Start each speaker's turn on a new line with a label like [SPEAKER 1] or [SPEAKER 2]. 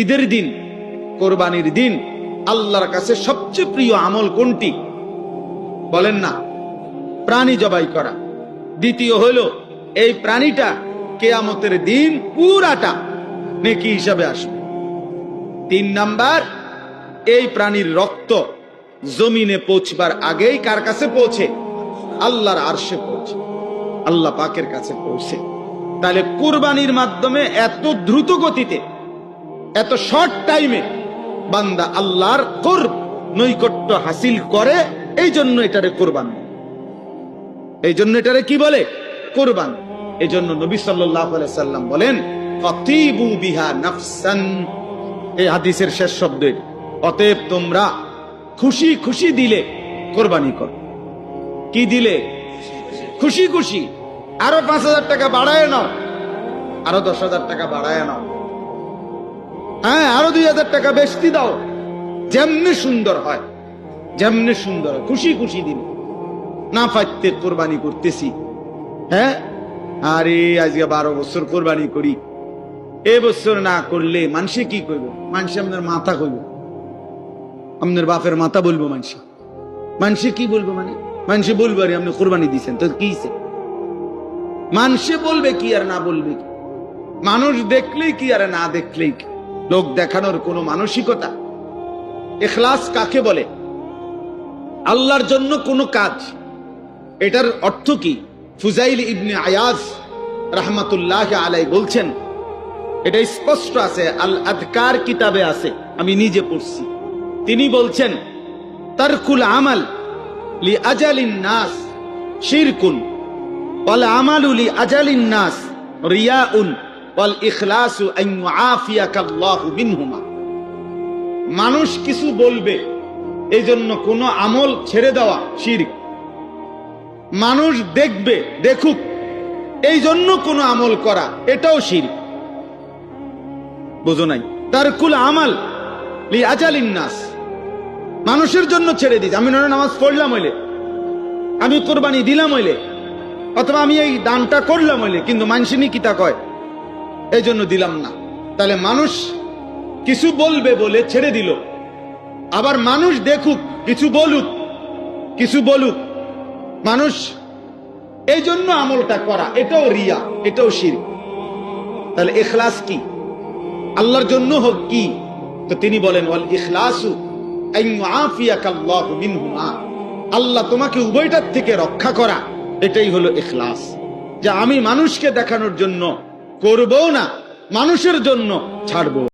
[SPEAKER 1] ঈদের দিন, কোরবানির দিন আল্লাহর কাছে সবচেয়ে প্রিয় আমল কোনটি? বলেন না, প্রাণী জবাই করা। দ্বিতীয় হলো এই প্রাণীটা কিয়ামতের দিন পুরাটা নেকি হিসাবে আসবে। 3 নাম্বার, এই প্রাণীর রক্ত জমিনে পৌঁছবার আগেই কার কাছে পৌঁছে? আল্লাহর আরশে পৌঁছে, আল্লাহ পাকের কাছে পৌঁছে। তাহলে কুরবানির মাধ্যমে এত দ্রুত গতিতে, এত শর্ট টাইমে বান্দা আল্লাহর কুরব, নৈকট্য হাসিল করে। এই জন্য এটারে কুরবান, এই জন্য এটারে কি বলে? কুরবান। এই জন্য নবী সাল্লাল্লাহু আলাইহি সাল্লাম বলেন, ফাতিবু বিহা নাফসান। এই হাদিসের শেষ শব্দ। অতএব তোমরা খুশি খুশি দিলে কোরবানি কর। কি দিলে? খুশি খুশি। আরো 5,000 টাকা বাড়ায় নাও, আরো 10,000 টাকা বাড়ায় নাও, হ্যাঁ আরো 2,000 টাকা বেশি দাও। যেমনি সুন্দর হয়, যেমনি সুন্দর হয়, খুশি খুশি দিন। না ফাইতে কোরবানি করতেছি, হ্যাঁ আরে আজকে 12 বছর কোরবানি করি, এ বছর না করলে মানুষে কি করবে? মানুষে আপনার মাথা কইব, আপনার বাপের মাথা বলবো। মানুষে কি বলবো? মানে মানুষে বলবো আরে আপনি কোরবানি দিচ্ছেন তো কি? মানুষে বলবে কি আর না বলবে কি? মানুষ দেখলেই কি আর না দেখলেই কি? লোক দেখানোর কোনো মানসিকতা। ইখলাস কাকে বলে? আল্লাহর জন্য কোন কাজ, এটার অর্থ কি? ফুজাইল ইবনে আয়াজ রাহমাতুল্লাহ আলাইহি বলছেন, এটা স্পষ্ট আছে, আল আযকার কিতাবে আছে, আমি নিজে পড়ছি। তিনি বলছেন, তারকুল আমাল লি আজালিন নাস শিরকুন ওয়াল আমালু লি আজালিন নাস রিয়াউন ওয়াল ইখলাসু আন ইউআফিয়াকাল্লাহু মিনহুমা। মানুষ কিছু বলবে এই জন্য কোন আমল ছেড়ে দেওয়া শিরক। মানুষ দেখবে, দেখুক এই জন্য কোন আমল করা, এটাও শিরক। বুঝো নাই? তারকুল আমাল লি আজালিন নাস, মানুষের জন্য ছেড়ে দিস। আমি নামাজ পড়লাম হইলে, আমি কোরবানি দিলাম হইলে, অথবা আমি এই দানটা করলাম হইলে, কিন্তু মানুষই কিতা কয় এই জন্য দিলাম না। তাহলে মানুষ কিছু বলবে বলে ছেড়ে দিল। আবার মানুষ দেখুক, কিছু বলুক, কিছু বলুক, মানুষ এই জন্য আমলটা করা, এটাও রিয়া, এটাও শিরক। তাহলে ইখলাস কি? আল্লাহর জন্য হোক কি? তো তিনি বলেন, ওয়াল ইখলাসু আন ইউআফিয়াকাল্লাহু মিনহুমা, আল্লাহ তোমাকে উভয়টার থেকে রক্ষা করা, এটাই হলো ইখলাস। যে আমি মানুষকে দেখানোর জন্য করবো না, মানুষের জন্য ছাড়বো।